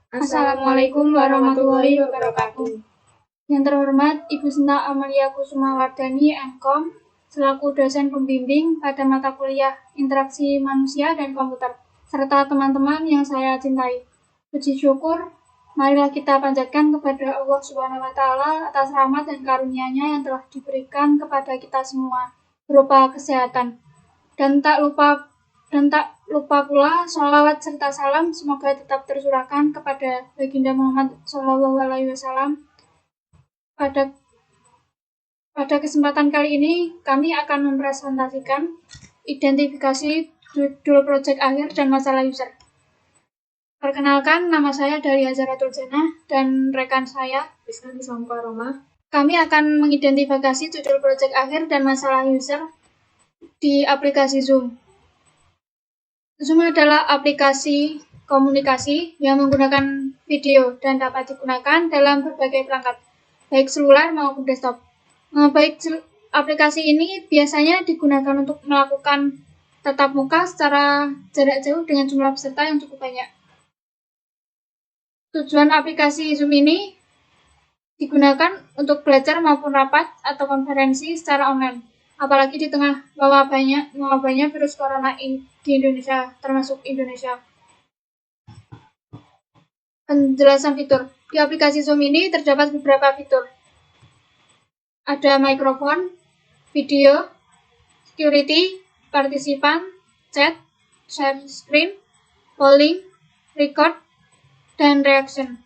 Assalamualaikum warahmatullahi wabarakatuh. Yang terhormat Ibu Sinta Amalia Kusumawardani, MKom, selaku dosen pembimbing pada mata kuliah Interaksi Manusia dan Komputer, serta teman-teman yang saya cintai. Puji syukur, marilah kita panjatkan kepada Allah Subhanahu wa Ta'ala atas rahmat dan karunia-Nya yang telah diberikan kepada kita semua berupa kesehatan. Dan tak lupa pula sholawat serta salam semoga tetap tercurahkan kepada Baginda Muhammad SAW. Pada kesempatan kali ini kami akan mempresentasikan identifikasi judul proyek akhir dan masalah user. Perkenalkan, nama saya dari Hazaratul Jannah dan rekan saya Rizkan Sampa Roma. Kami akan mengidentifikasi judul proyek akhir dan masalah user di aplikasi Zoom. Zoom adalah aplikasi komunikasi yang menggunakan video dan dapat digunakan dalam berbagai perangkat, baik seluler maupun desktop. Aplikasi ini biasanya digunakan untuk melakukan tatap muka secara jarak jauh dengan jumlah peserta yang cukup banyak. Tujuan aplikasi Zoom ini digunakan untuk belajar maupun rapat atau konferensi secara online. Apalagi di tengah mewabahnya virus corona di Indonesia, termasuk Indonesia. Penjelasan fitur. Di aplikasi Zoom ini terdapat beberapa fitur. Ada mikrofon, video, security, partisipan, chat, share screen, polling, record, dan reaction.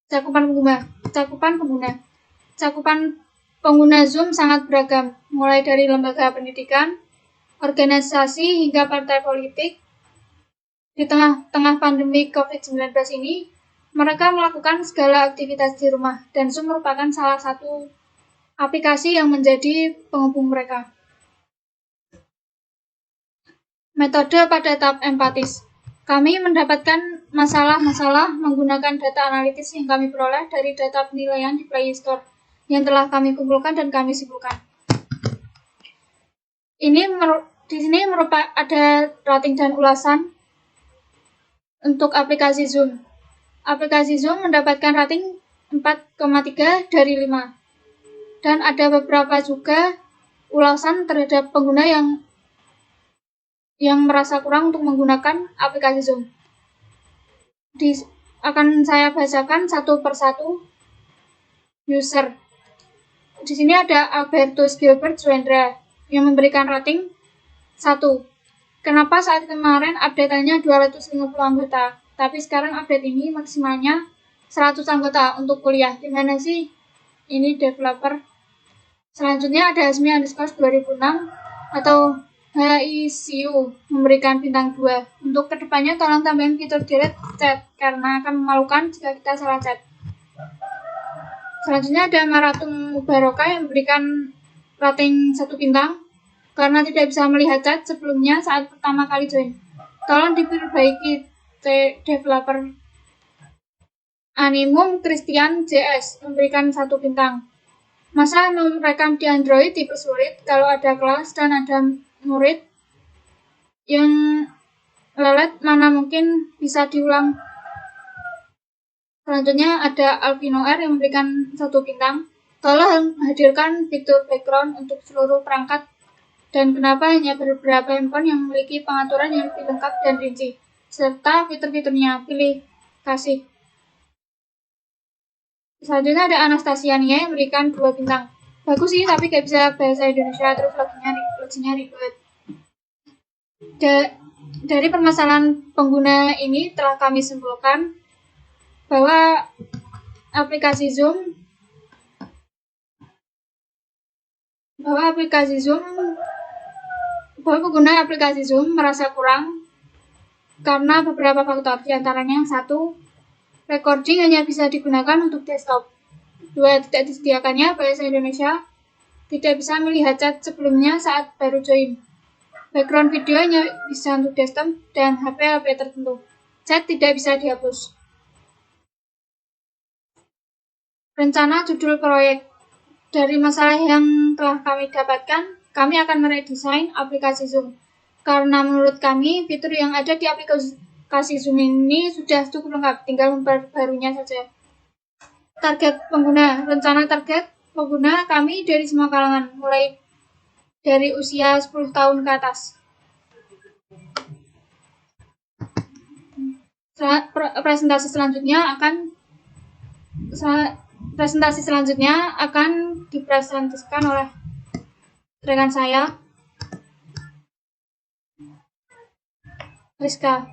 Cakupan pengguna Zoom sangat beragam, mulai dari lembaga pendidikan, organisasi, hingga partai politik. Di tengah pandemi COVID-19 ini, mereka melakukan segala aktivitas di rumah, dan Zoom merupakan salah satu aplikasi yang menjadi penghubung mereka. Metode pada tahap empatis. Kami mendapatkan masalah-masalah menggunakan data analitis yang kami peroleh dari data penilaian di Play Store yang telah kami kumpulkan dan kami simpulkan. Di sini ada rating dan ulasan untuk aplikasi Zoom. Aplikasi Zoom mendapatkan rating 4,3 dari 5. Dan ada beberapa juga ulasan terhadap pengguna yang merasa kurang untuk menggunakan aplikasi Zoom. Akan saya bacakan satu persatu user. Di sini ada Albertus Gilbert Suendra yang memberikan rating 1. Kenapa saat kemarin update-nya 250 anggota, tapi sekarang update ini maksimalnya 100 anggota untuk kuliah. Gimana sih ini developer? Selanjutnya ada Hasmi_2006 atau HICU memberikan bintang 2. Untuk kedepannya tolong tambahin fitur delete chat karena akan memalukan jika kita salah chat. Selanjutnya ada Maratum Mubaroka yang memberikan rating 1 bintang karena tidak bisa melihat chat sebelumnya saat pertama kali join. Tolong diperbaiki developer. Animum Christian JS memberikan 1 bintang. Masa merekam di Android dipersulit kalau ada kelas dan ada murid yang lelet, mana mungkin bisa diulang. Selanjutnya ada Alvino R yang memberikan 1 bintang. Tolong hadirkan fitur background untuk seluruh perangkat dan kenapa hanya beberapa handphone yang memiliki pengaturan yang lebih lengkap dan rinci, serta fitur-fiturnya. Pilih kasih. Selanjutnya ada Anastasia Nia yang memberikan 2 bintang. Bagus sih, tapi gak bisa bahasa Indonesia, terus loginya ribet. Dari permasalahan pengguna ini telah kami simpulkan bahwa pengguna aplikasi Zoom merasa kurang karena beberapa faktor, diantaranya 1. Recording hanya bisa digunakan untuk desktop. 2. Tidak disediakannya bahasa Indonesia. Tidak bisa melihat chat sebelumnya saat baru join. Background video hanya bisa untuk desktop dan HP tertentu. Chat tidak bisa dihapus. Rencana judul proyek. Dari masalah yang telah kami dapatkan, kami akan meredesain aplikasi Zoom. Karena menurut kami, fitur yang ada di aplikasi aplikasi Zoom ini sudah cukup lengkap, tinggal memperbarunya saja. Target pengguna, rencana target pengguna kami dari semua kalangan, mulai dari usia 10 tahun ke atas. Presentasi selanjutnya akan dipresentasikan oleh rekan saya, Rizka.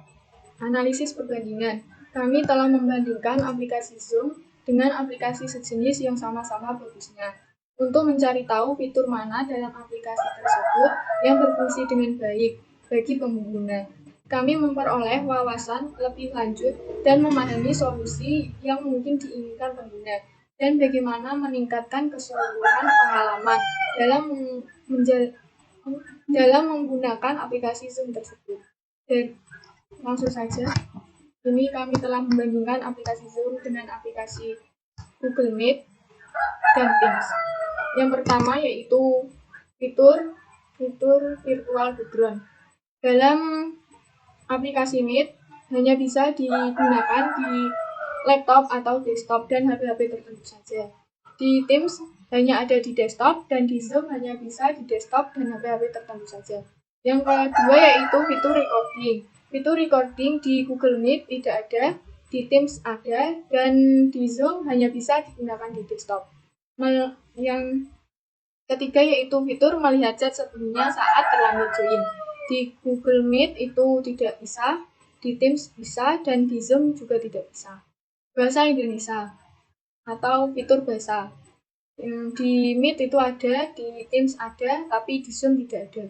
Analisis perbandingan. Kami telah membandingkan aplikasi Zoom dengan aplikasi sejenis yang sama-sama bagusnya untuk mencari tahu fitur mana dalam aplikasi tersebut yang berfungsi dengan baik bagi pengguna. Kami memperoleh wawasan lebih lanjut dan memahami solusi yang mungkin diinginkan pengguna dan bagaimana meningkatkan keseluruhan pengalaman dalam menggunakan aplikasi Zoom tersebut. Dan langsung saja, ini kami telah membandingkan aplikasi Zoom dengan aplikasi Google Meet dan Teams. Yang pertama yaitu fitur virtual background. Dalam aplikasi Meet hanya bisa digunakan di laptop atau desktop dan HP-HP tertentu saja. Di Teams hanya ada di desktop dan di Zoom hanya bisa di desktop dan HP-HP tertentu saja. Yang kedua yaitu fitur recording. Fitur recording di Google Meet tidak ada, di Teams ada, dan di Zoom hanya bisa digunakan di desktop. Yang ketiga yaitu fitur melihat chat sebelumnya saat terlambat join. Di Google Meet itu tidak bisa, di Teams bisa, dan di Zoom juga tidak bisa. Bahasa Indonesia atau fitur bahasa. Di Meet itu ada, di Teams ada, tapi di Zoom tidak ada.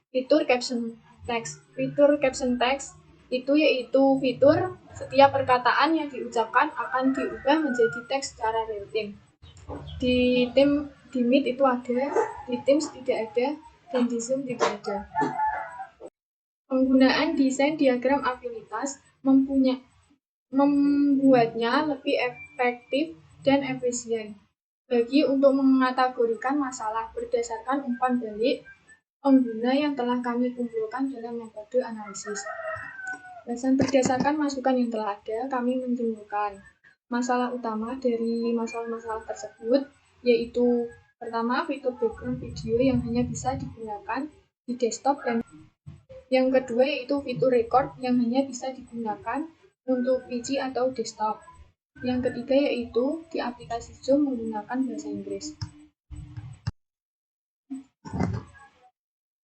Fitur caption text. Fitur caption text itu yaitu fitur setiap perkataan yang diucapkan akan diubah menjadi teks secara real time. Di Meet itu ada, di Teams tidak ada, dan di Zoom tidak ada. Penggunaan desain diagram afinitas membuatnya lebih efektif dan efisien bagi untuk mengategorikan masalah berdasarkan umpan balik pengguna yang telah kami kumpulkan dalam metode analisis. Dan berdasarkan masukan yang telah ada, kami menyimpulkan masalah utama dari masalah-masalah tersebut, yaitu pertama, fitur background video yang hanya bisa digunakan di desktop, dan yang kedua yaitu fitur record yang hanya bisa digunakan untuk PC atau desktop. Yang ketiga yaitu di aplikasi Zoom menggunakan bahasa Inggris.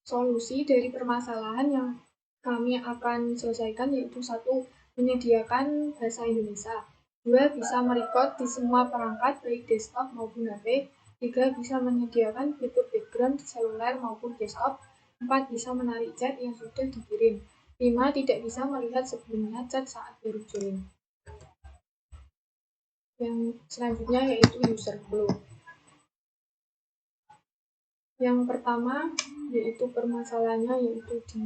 Solusi dari permasalahan yang kami akan selesaikan yaitu 1. Menyediakan bahasa Indonesia. 2. Bisa merecord di semua perangkat baik desktop maupun HP. 3. Bisa menyediakan fitur background di seluler maupun desktop. 4. Bisa menarik chat yang sudah dikirim. 5. Tidak bisa melihat sebelumnya chat saat baru join. Yang selanjutnya yaitu user flow. Yang pertama yaitu permasalahannya yaitu di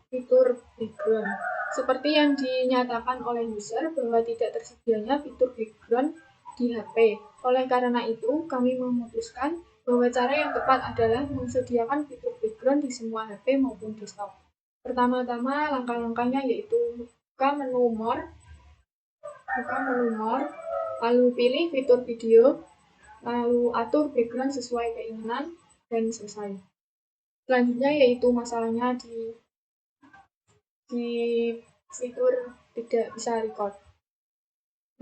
fitur background. Seperti yang dinyatakan oleh user bahwa tidak tersedianya fitur background di HP. Oleh karena itu, kami memutuskan bahwa cara yang tepat adalah menyediakan fitur background di semua HP maupun desktop. Pertama-tama langkah-langkahnya yaitu buka menu more, lalu pilih fitur video, lalu atur background sesuai keinginan, dan selesai. Selanjutnya yaitu masalahnya di fitur tidak bisa record.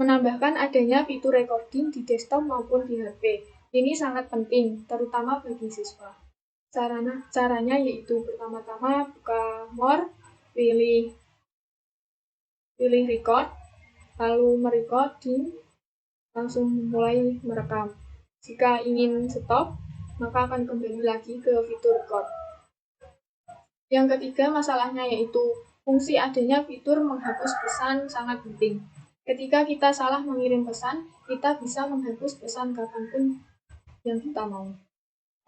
Menambahkan adanya fitur recording di desktop maupun di HP. Ini sangat penting, terutama bagi siswa. Caranya yaitu pertama-tama buka more, pilih record, lalu merecording, langsung mulai merekam. Jika ingin stop, maka akan kembali lagi ke fitur record. Yang ketiga masalahnya yaitu fungsi adanya fitur menghapus pesan sangat penting. Ketika kita salah mengirim pesan, kita bisa menghapus pesan kapanpun yang kita mau.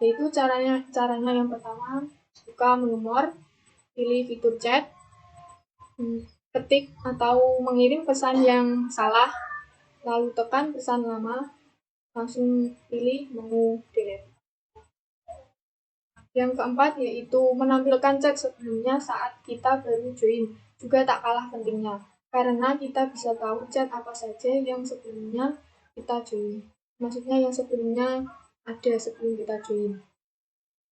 Yaitu caranya yang pertama, buka menu more, pilih fitur chat, ketik atau mengirim pesan yang salah, lalu tekan pesan lama, langsung pilih menu delete. Yang keempat yaitu menampilkan chat sebelumnya saat kita baru join. juga tak kalah pentingnya, karena kita bisa tahu chat apa saja yang sebelumnya kita join. Maksudnya yang sebelumnya ada sebelum kita join.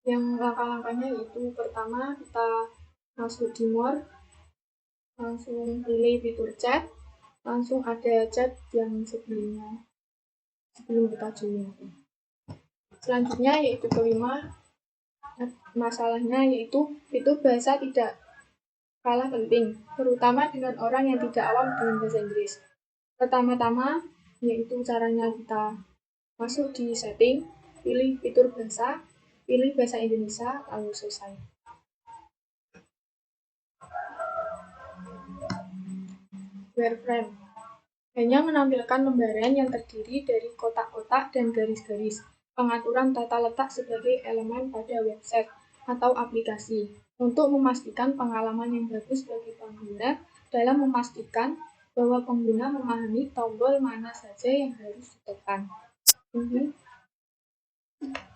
Yang langkah-langkahnya yaitu pertama kita masuk di more, langsung pilih fitur chat, langsung ada chat yang sebelum kita join. Selanjutnya yaitu kelima, masalahnya yaitu fitur bahasa tidak kalah penting, terutama dengan orang yang tidak awam dengan bahasa Inggris. Pertama-tama yaitu caranya kita masuk di setting, pilih fitur bahasa, pilih bahasa Indonesia, lalu selesai. Wireframe hanya menampilkan lembaran yang terdiri dari kotak-kotak dan garis-garis. Pengaturan tata letak sebagai elemen pada website atau aplikasi untuk memastikan pengalaman yang bagus bagi pengguna dalam memastikan bahwa pengguna memahami tombol mana saja yang harus ditekan.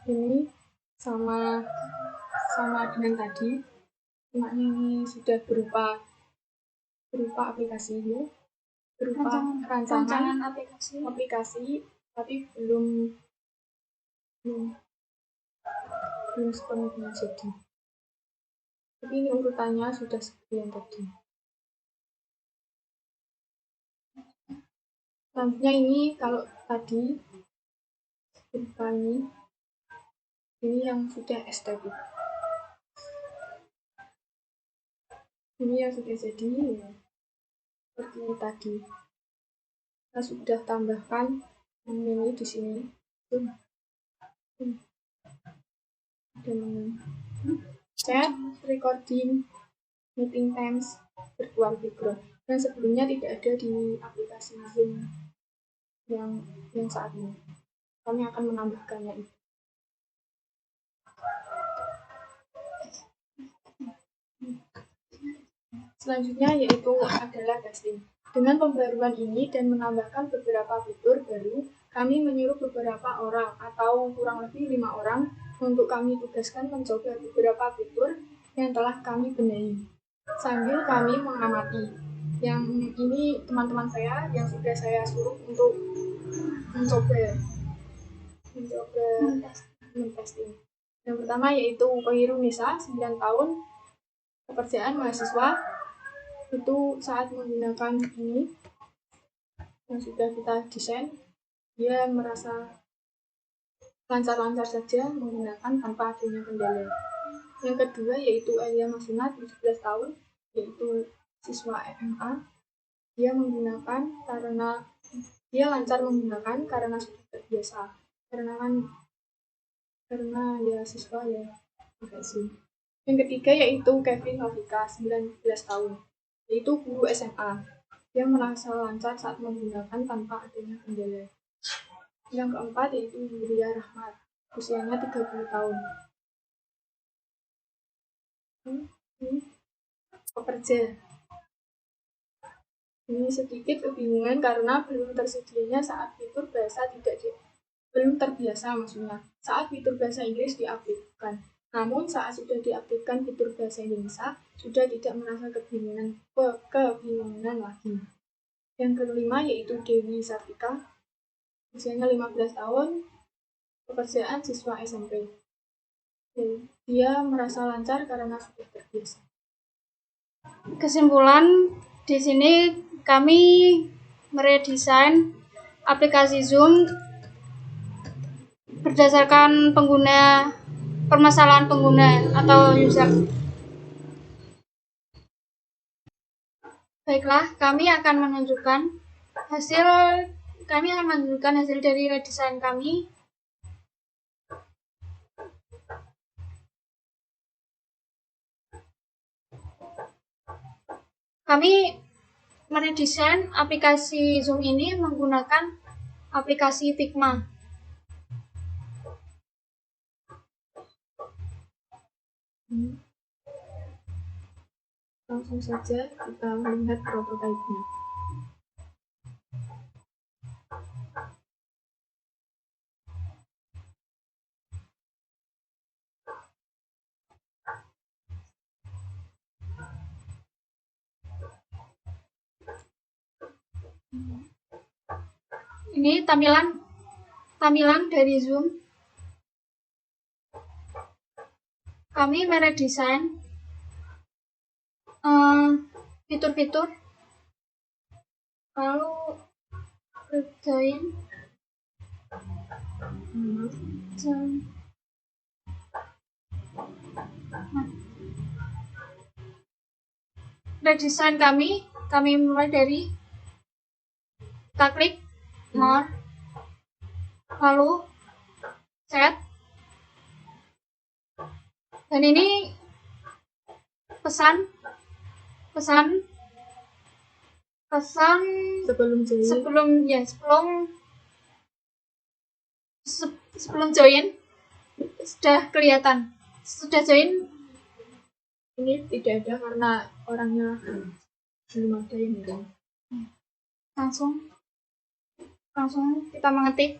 Ini sama dengan tadi, cuma ini sudah berupa aplikasi ini, berupa rancangan aplikasi, tapi belum sepenuhnya jadi. Tapi ini urutannya sudah seperti yang tadi. Selanjutnya ini kalau tadi berupa ini yang sudah estetik. Ini yang sudah jadi ya, seperti ini tadi. Kita sudah tambahkan ini di sini. Dan chat, recording, meeting times, virtual background. Dan sebelumnya tidak ada di aplikasi Zoom yang saat ini. Kami akan menambahkannya itu. Selanjutnya yaitu adalah testing. Dengan pembaruan ini dan menambahkan beberapa fitur baru, kami menyuruh beberapa orang atau kurang lebih 5 orang untuk kami tugaskan mencoba beberapa fitur yang telah kami benahi. Sambil kami mengamati. Yang ini teman-teman saya yang sudah saya suruh untuk mencoba men-testing. Yang pertama yaitu Kohiru Nisa, 9 tahun, pekerjaan mahasiswa. Itu saat menggunakan ini yang sudah kita desain, dia merasa lancar-lancar saja menggunakan tanpa adanya kendala. Yang kedua yaitu Elia Masuna, 17 tahun, yaitu siswa SMA. Dia lancar menggunakan karena sudah terbiasa. Karena ya siswa ya pakai Zoom. Yang ketiga yaitu Kevin Novika, 19 tahun, yaitu guru SMA. Dia merasa lancar saat menggunakan tanpa adanya kendala. Yang keempat yaitu Yulia Rahmat, usianya 30 tahun. Pekerja. Ini sedikit kebingungan karena belum tersedianya saat fitur bahasa belum terbiasa maksudnya saat fitur bahasa Inggris diaktifkan. Namun saat sudah diaktifkan fitur bahasa Indonesia, sudah tidak merasa kebingungan lagi. Yang kelima yaitu Dewi Sartika, usianya 15 tahun, pekerjaan siswa SMP. Dia merasa lancar karena sudah terbiasa. Kesimpulan, di sini kami meredesain aplikasi Zoom berdasarkan permasalahan pengguna atau user. Baiklah, kami akan menunjukkan hasil dari redesign kami. Kami meredesain aplikasi Zoom ini menggunakan aplikasi Figma. Langsung saja kita melihat prototipe-nya. Ini tampilan dari Zoom. Kami meredesain fitur-fitur, lalu join. Redesain kami mulai dari kita klik more, lalu set, dan ini pesan sebelum join sudah kelihatan. Sudah join Ini tidak ada karena orangnya belum ada yang bilang. Langsung kita mengetik.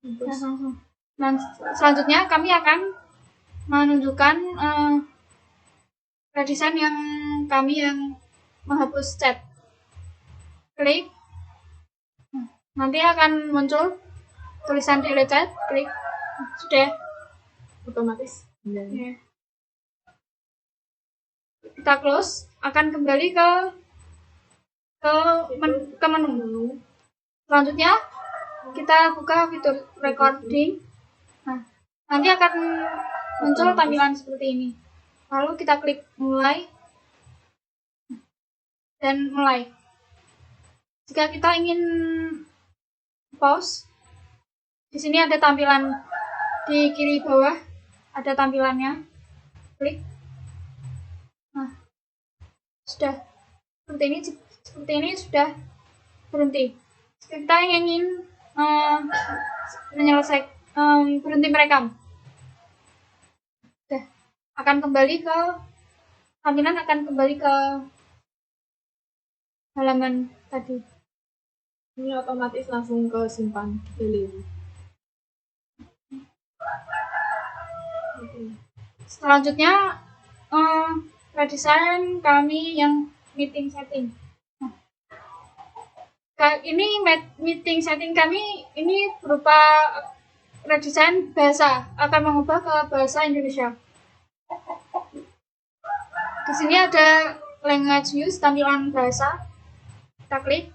Langsung. Dan selanjutnya kami akan menunjukkan redesign yang menghapus chat. Klik. Nanti akan muncul tulisan delete chat. Klik. Sudah Otomatis. Ya. Kita close, akan kembali ke menu. Selanjutnya kita buka fitur recording. Nah, nanti akan muncul tampilan seperti ini. Lalu kita klik mulai dan mulai. Jika kita ingin pause, di sini ada tampilan di kiri bawah, ada tampilannya. Klik. Nah, sudah seperti ini sudah berhenti. Jika kita ingin berhenti merekam, akan kembali ke halaman tadi. Ini otomatis langsung ke simpan galeri. Selanjutnya redesign kami yang meeting setting. Ini meeting setting kami ini berupa redesign bahasa, akan mengubah ke bahasa Indonesia. Di sini ada language use, tampilan bahasa. Kita klik,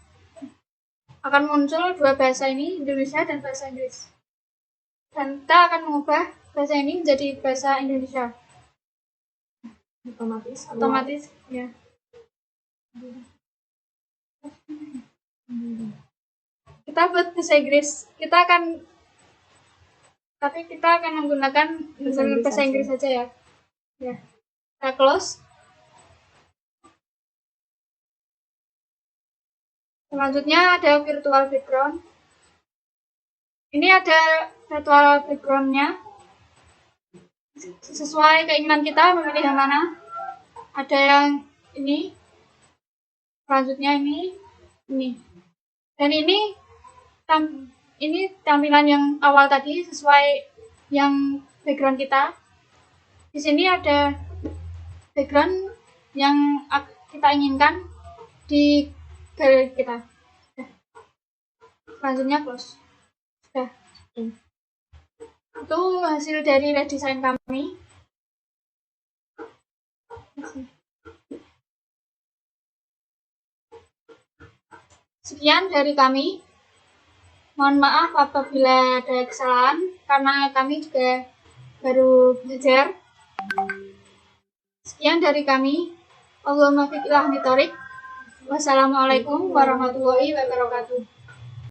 akan muncul dua bahasa ini, Indonesia dan bahasa Inggris. Dan kita akan mengubah bahasa ini menjadi bahasa Indonesia. Otomatis ya. Kita buat bahasa Inggris, tapi kita akan menggunakan bahasa Inggris saja ya. Ya. Kita close. Selanjutnya ada virtual background. Ini ada virtual background-nya. Sesuai keinginan kita memilih yang mana. Ada yang ini. Selanjutnya ini. Dan ini tampilan yang awal tadi sesuai yang background kita. Di sini ada background yang kita inginkan di galeri kita. Selanjutnya close. Sudah. Itu hasil dari redesign kami. Sekian dari kami. Mohon maaf apabila ada kesalahan, karena kami juga baru belajar. Sekian dari kami. Allahumma fiqh ila hitorik. Wassalamualaikum warahmatullahi wabarakatuh.